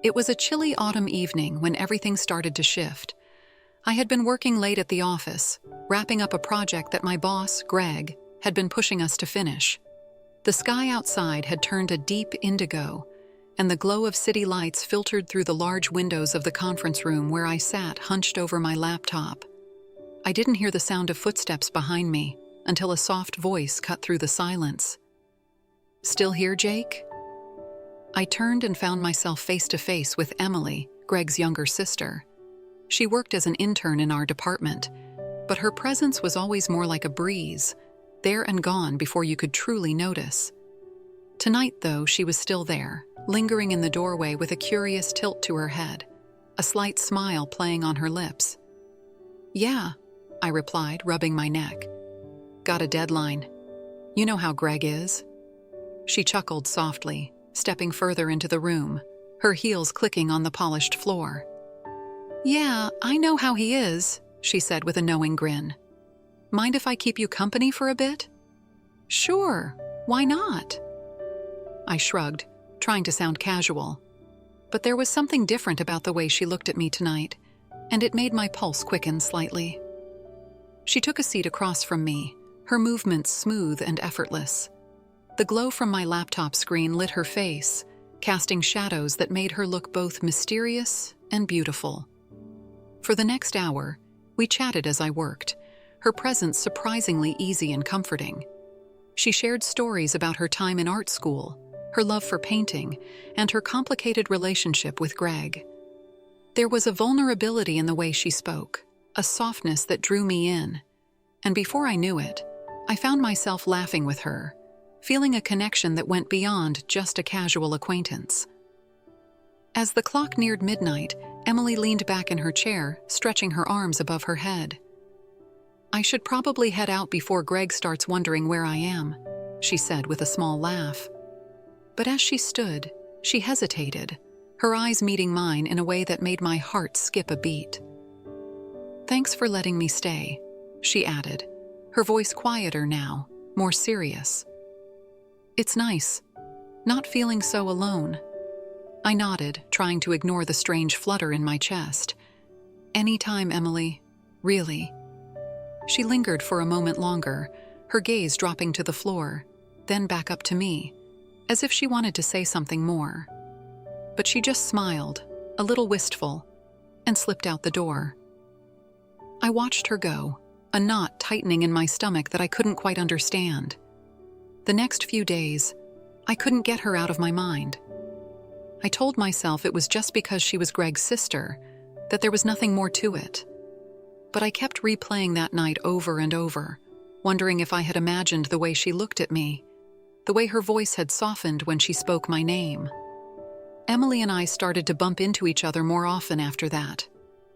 It was a chilly autumn evening when everything started to shift. I had been working late at the office, wrapping up a project that my boss, Greg, had been pushing us to finish. The sky outside had turned a deep indigo, and the glow of city lights filtered through the large windows of the conference room where I sat hunched over my laptop. I didn't hear the sound of footsteps behind me until a soft voice cut through the silence. "Still here, Jake?" I turned and found myself face to face with Emily, Greg's younger sister. She worked as an intern in our department, but her presence was always more like a breeze, there and gone before you could truly notice. Tonight, though, she was still there, lingering in the doorway with a curious tilt to her head, a slight smile playing on her lips. "Yeah," I replied, rubbing my neck. "Got a deadline. You know how Greg is." She chuckled softly, stepping further into the room, her heels clicking on the polished floor. "Yeah, I know how he is," she said with a knowing grin. "Mind if I keep you company for a bit?" "Sure, why not?" I shrugged, trying to sound casual. But there was something different about the way she looked at me tonight, and it made my pulse quicken slightly. She took a seat across from me, her movements smooth and effortless. The glow from my laptop screen lit her face, casting shadows that made her look both mysterious and beautiful. For the next hour, we chatted as I worked, her presence surprisingly easy and comforting. She shared stories about her time in art school, her love for painting, and her complicated relationship with Greg. There was a vulnerability in the way she spoke, a softness that drew me in, and before I knew it, I found myself laughing with her, feeling a connection that went beyond just a casual acquaintance. As the clock neared midnight, Emily leaned back in her chair, stretching her arms above her head. "I should probably head out before Greg starts wondering where I am," she said with a small laugh. But as she stood, she hesitated, her eyes meeting mine in a way that made my heart skip a beat. "Thanks for letting me stay," she added, her voice quieter now, more serious. "It's nice, not feeling so alone." I nodded, trying to ignore the strange flutter in my chest. "Anytime, Emily, really." She lingered for a moment longer, her gaze dropping to the floor, then back up to me, as if she wanted to say something more. But she just smiled, a little wistful, and slipped out the door. I watched her go, a knot tightening in my stomach that I couldn't quite understand. The next few days, I couldn't get her out of my mind. I told myself it was just because she was Greg's sister, that there was nothing more to it. But I kept replaying that night over and over, wondering if I had imagined the way she looked at me, the way her voice had softened when she spoke my name. Emily and I started to bump into each other more often after that.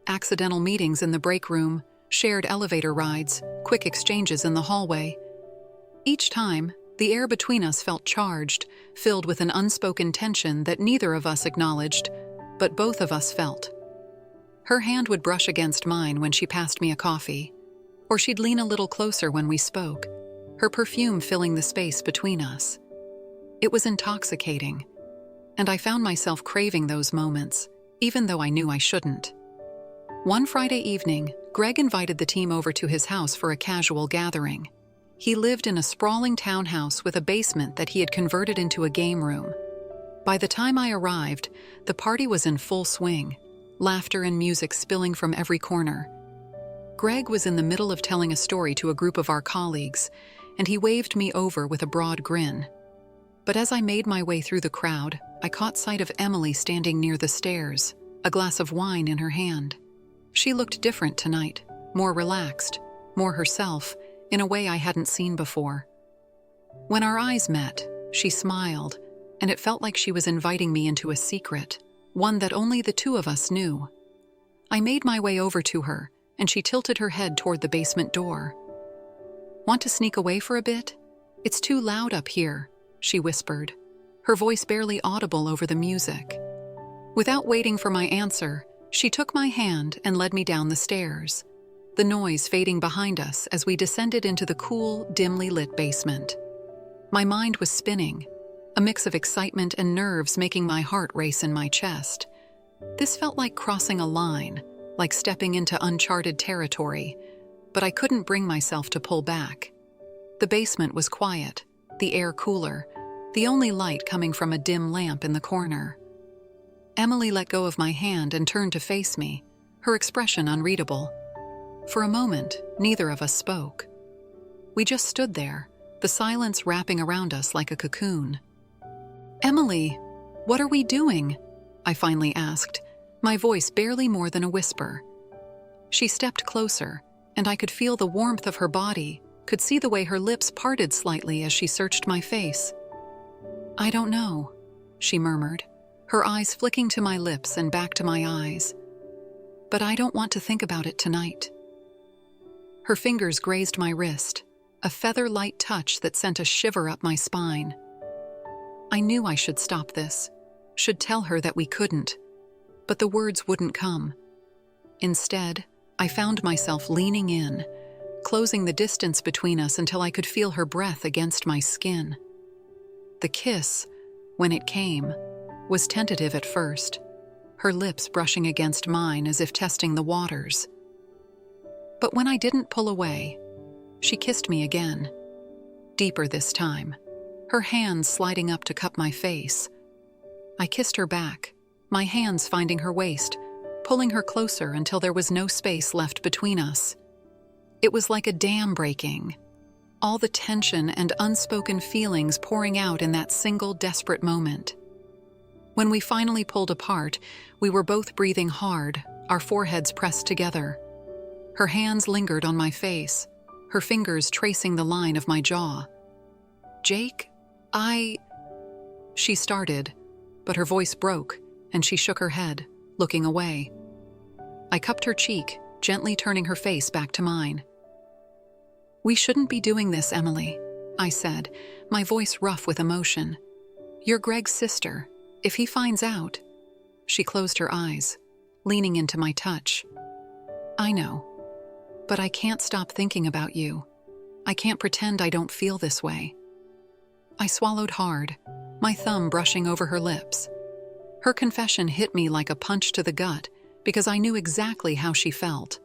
Accidental meetings in the break room, shared elevator rides, quick exchanges in the hallway. Each time, the air between us felt charged, filled with an unspoken tension that neither of us acknowledged, but both of us felt. Her hand would brush against mine when she passed me a coffee, or she'd lean a little closer when we spoke, her perfume filling the space between us. It was intoxicating, and I found myself craving those moments, even though I knew I shouldn't. One Friday evening, Greg invited the team over to his house for a casual gathering. He lived in a sprawling townhouse with a basement that he had converted into a game room. By the time I arrived, the party was in full swing, laughter and music spilling from every corner. Greg was in the middle of telling a story to a group of our colleagues, and he waved me over with a broad grin. But as I made my way through the crowd, I caught sight of Emily standing near the stairs, a glass of wine in her hand. She looked different tonight, more relaxed, more herself, in a way I hadn't seen before. When our eyes met, she smiled, and it felt like she was inviting me into a secret, one that only the two of us knew. I made my way over to her, and she tilted her head toward the basement door. "Want to sneak away for a bit? It's too loud up here," she whispered, her voice barely audible over the music. Without waiting for my answer, she took my hand and led me down the stairs, the noise fading behind us as we descended into the cool, dimly lit basement. My mind was spinning, a mix of excitement and nerves making my heart race in my chest. This felt like crossing a line, like stepping into uncharted territory, but I couldn't bring myself to pull back. The basement was quiet, the air cooler, the only light coming from a dim lamp in the corner. Emily let go of my hand and turned to face me, her expression unreadable. For a moment, neither of us spoke. We just stood there, the silence wrapping around us like a cocoon. "Emily, what are we doing?" I finally asked, my voice barely more than a whisper. She stepped closer, and I could feel the warmth of her body, could see the way her lips parted slightly as she searched my face. "I don't know," she murmured, her eyes flicking to my lips and back to my eyes. "But I don't want to think about it tonight." Her fingers grazed my wrist, a feather-light touch that sent a shiver up my spine. I knew I should stop this, should tell her that we couldn't, but the words wouldn't come. Instead, I found myself leaning in, closing the distance between us until I could feel her breath against my skin. The kiss, when it came, was tentative at first, her lips brushing against mine as if testing the waters. But when I didn't pull away, she kissed me again, deeper this time, her hands sliding up to cup my face. I kissed her back, my hands finding her waist, pulling her closer until there was no space left between us. It was like a dam breaking, all the tension and unspoken feelings pouring out in that single desperate moment. When we finally pulled apart, we were both breathing hard, our foreheads pressed together. Her hands lingered on my face, her fingers tracing the line of my jaw. "Jake, She started, but her voice broke, and she shook her head, looking away. I cupped her cheek, gently turning her face back to mine. "We shouldn't be doing this, Emily," I said, my voice rough with emotion. "You're Greg's sister. If he finds out—" She closed her eyes, leaning into my touch. "I know, but I can't stop thinking about you. I can't pretend I don't feel this way." I swallowed hard, my thumb brushing over her lips. Her confession hit me like a punch to the gut because I knew exactly how she felt.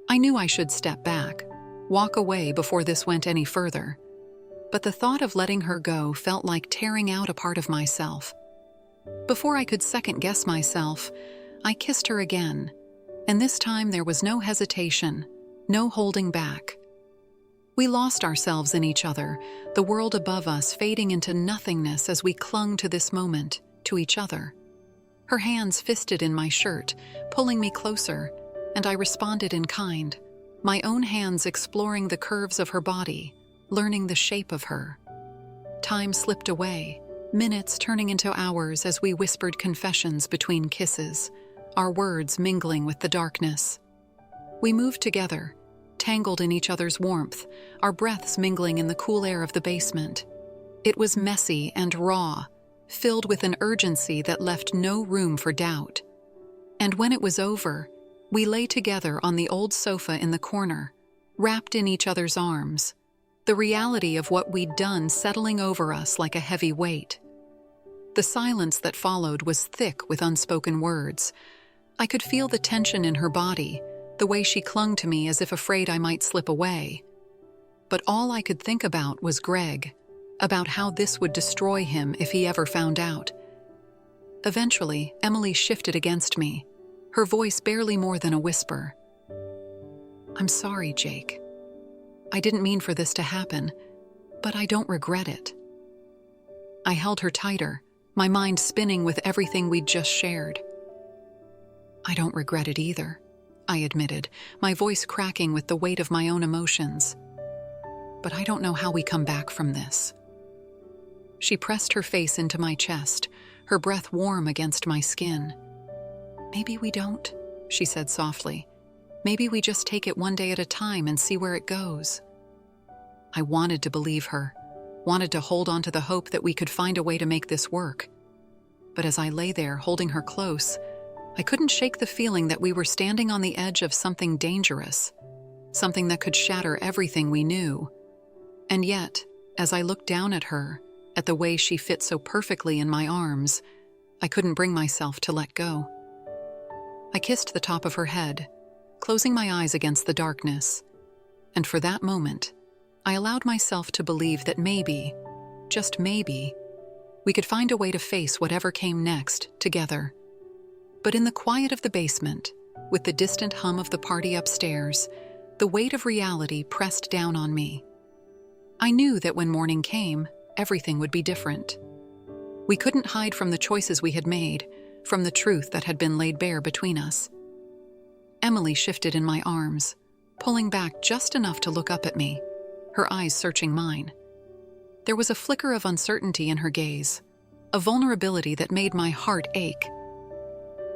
I knew I should step back, walk away before this went any further. But the thought of letting her go felt like tearing out a part of myself. Before I could second-guess myself, I kissed her again, and this time there was no hesitation, no holding back. We lost ourselves in each other, the world above us fading into nothingness as we clung to this moment, to each other. Her hands fisted in my shirt, pulling me closer, and I responded in kind, my own hands exploring the curves of her body, learning the shape of her. Time slipped away, minutes turning into hours as we whispered confessions between kisses, our words mingling with the darkness. We moved together, tangled in each other's warmth, our breaths mingling in the cool air of the basement. It was messy and raw, filled with an urgency that left no room for doubt. And when it was over, we lay together on the old sofa in the corner, wrapped in each other's arms, the reality of what we'd done settling over us like a heavy weight. The silence that followed was thick with unspoken words. I could feel the tension in her body, the way she clung to me as if afraid I might slip away. But all I could think about was Greg, about how this would destroy him if he ever found out. Eventually, Emily shifted against me, her voice barely more than a whisper. "I'm sorry, Jake. I didn't mean for this to happen, but I don't regret it." I held her tighter, my mind spinning with everything we'd just shared. "I don't regret it either," I admitted, my voice cracking with the weight of my own emotions. "But I don't know how we come back from this." She pressed her face into my chest, her breath warm against my skin. "Maybe we don't," she said softly. "Maybe we just take it one day at a time and see where it goes." I wanted to believe her, wanted to hold on to the hope that we could find a way to make this work. But as I lay there holding her close, I couldn't shake the feeling that we were standing on the edge of something dangerous, something that could shatter everything we knew. And yet, as I looked down at her, at the way she fit so perfectly in my arms, I couldn't bring myself to let go. I kissed the top of her head, closing my eyes against the darkness. And for that moment, I allowed myself to believe that maybe, just maybe, we could find a way to face whatever came next together. But in the quiet of the basement, with the distant hum of the party upstairs, the weight of reality pressed down on me. I knew that when morning came, everything would be different. We couldn't hide from the choices we had made, from the truth that had been laid bare between us. Emily shifted in my arms, pulling back just enough to look up at me, her eyes searching mine. There was a flicker of uncertainty in her gaze, a vulnerability that made my heart ache.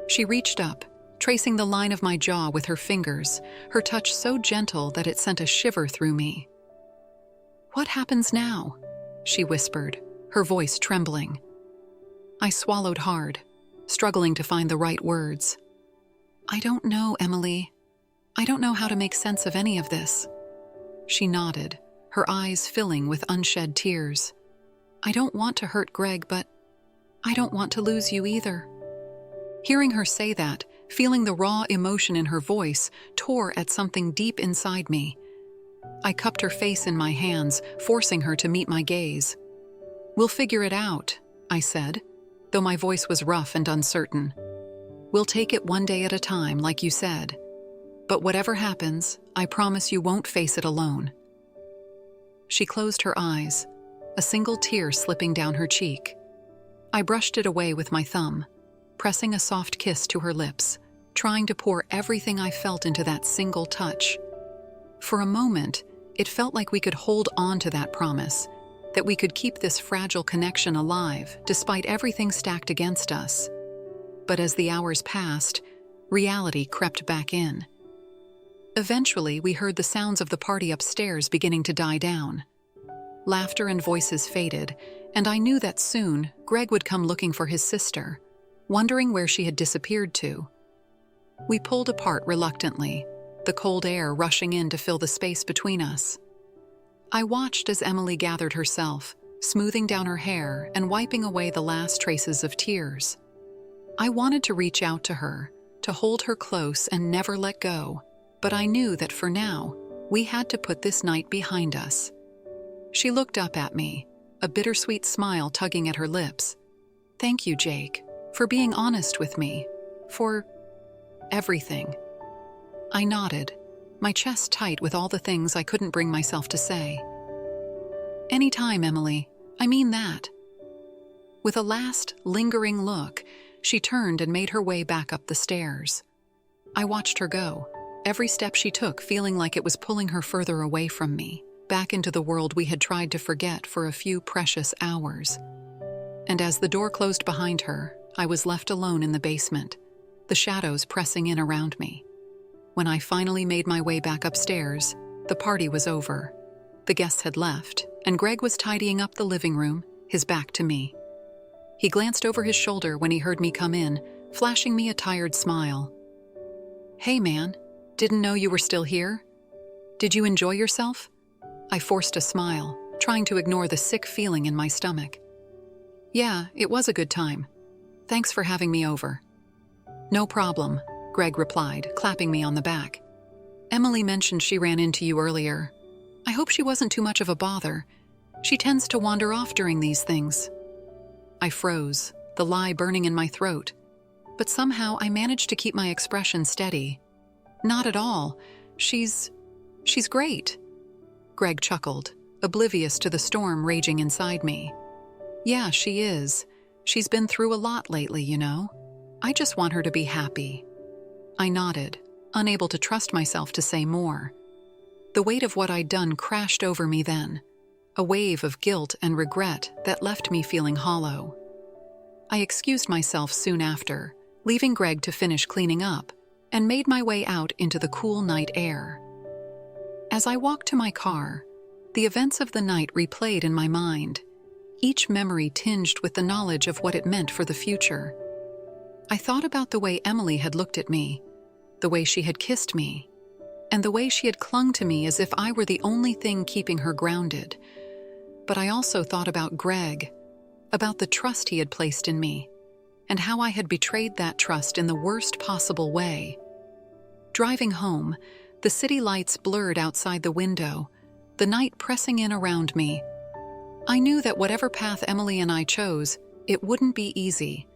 She reached up, tracing the line of my jaw with her fingers, her touch so gentle that it sent a shiver through me. "What happens now?" she whispered, her voice trembling. I swallowed hard, struggling to find the right words. "I don't know, Emily. I don't know how to make sense of any of this." She nodded, her eyes filling with unshed tears. "I don't want to hurt Greg, but I don't want to lose you either." Hearing her say that, feeling the raw emotion in her voice, tore at something deep inside me. I cupped her face in my hands, forcing her to meet my gaze. "We'll figure it out," I said, though my voice was rough and uncertain. "We'll take it one day at a time, like you said. But whatever happens, I promise you won't face it alone." She closed her eyes, a single tear slipping down her cheek. I brushed it away with my thumb, pressing a soft kiss to her lips, trying to pour everything I felt into that single touch. For a moment, it felt like we could hold on to that promise, that we could keep this fragile connection alive despite everything stacked against us. But as the hours passed, reality crept back in. Eventually, we heard the sounds of the party upstairs beginning to die down. Laughter and voices faded, and I knew that soon Greg would come looking for his sister, wondering where she had disappeared to. We pulled apart reluctantly, the cold air rushing in to fill the space between us. I watched as Emily gathered herself, smoothing down her hair and wiping away the last traces of tears. I wanted to reach out to her, to hold her close and never let go, but I knew that for now, we had to put this night behind us. She looked up at me, a bittersweet smile tugging at her lips. "Thank you, Jake, for being honest with me, for everything." I nodded, my chest tight with all the things I couldn't bring myself to say. "Anytime, Emily. I mean that." With a last, lingering look, she turned and made her way back up the stairs. I watched her go, every step she took feeling like it was pulling her further away from me, back into the world we had tried to forget for a few precious hours. And as the door closed behind her, I was left alone in the basement, the shadows pressing in around me. When I finally made my way back upstairs, the party was over. The guests had left, and Greg was tidying up the living room, his back to me. He glanced over his shoulder when he heard me come in, flashing me a tired smile. "Hey, man, didn't know you were still here. Did you enjoy yourself?" I forced a smile, trying to ignore the sick feeling in my stomach. "Yeah, it was a good time. Thanks for having me over." "No problem," Greg replied, clapping me on the back. "Emily mentioned she ran into you earlier. I hope she wasn't too much of a bother. She tends to wander off during these things." I froze, the lie burning in my throat, but somehow I managed to keep my expression steady. "Not at all. She's great." Greg chuckled, oblivious to the storm raging inside me. "Yeah, she is. She's been through a lot lately, you know. I just want her to be happy." I nodded, unable to trust myself to say more. The weight of what I'd done crashed over me then, a wave of guilt and regret that left me feeling hollow. I excused myself soon after, leaving Greg to finish cleaning up, and made my way out into the cool night air. As I walked to my car, the events of the night replayed in my mind, each memory tinged with the knowledge of what it meant for the future. I thought about the way Emily had looked at me, the way she had kissed me, and the way she had clung to me as if I were the only thing keeping her grounded. But I also thought about Greg, about the trust he had placed in me, and how I had betrayed that trust in the worst possible way. Driving home, the city lights blurred outside the window, the night pressing in around me. I knew that whatever path Emily and I chose, it wouldn't be easy.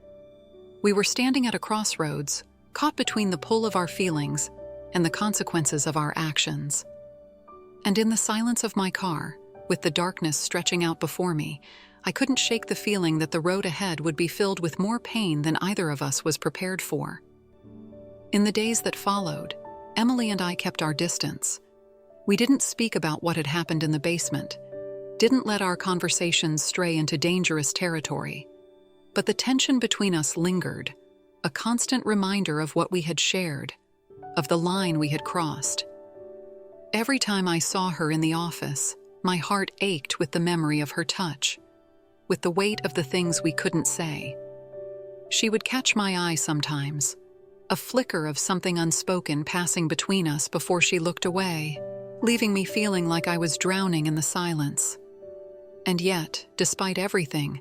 We were standing at a crossroads, caught between the pull of our feelings and the consequences of our actions. And in the silence of my car, with the darkness stretching out before me, I couldn't shake the feeling that the road ahead would be filled with more pain than either of us was prepared for. In the days that followed, Emily and I kept our distance. We didn't speak about what had happened in the basement, didn't let our conversations stray into dangerous territory. But the tension between us lingered, a constant reminder of what we had shared, of the line we had crossed. Every time I saw her in the office, my heart ached with the memory of her touch, with the weight of the things we couldn't say. She would catch my eye sometimes, a flicker of something unspoken passing between us before she looked away, leaving me feeling like I was drowning in the silence. And yet, despite everything,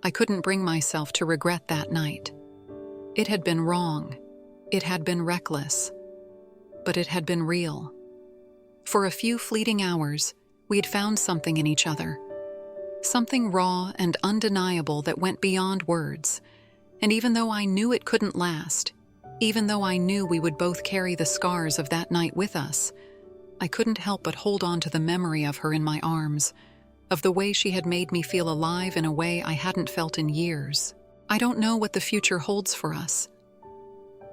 I couldn't bring myself to regret that night. It had been wrong. It had been reckless. But it had been real. For a few fleeting hours, we had found something in each other. Something raw and undeniable that went beyond words. And even though I knew it couldn't last, even though I knew we would both carry the scars of that night with us, I couldn't help but hold on to the memory of her in my arms, of the way she had made me feel alive in a way I hadn't felt in years. I don't know what the future holds for us.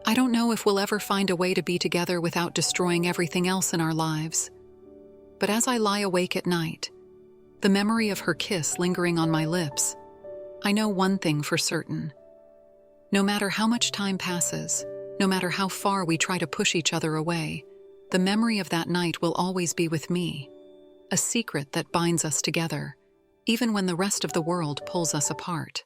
I don't know if we'll ever find a way to be together without destroying everything else in our lives. But as I lie awake at night, the memory of her kiss lingering on my lips, I know one thing for certain. No matter how much time passes, no matter how far we try to push each other away, the memory of that night will always be with me, a secret that binds us together, even when the rest of the world pulls us apart.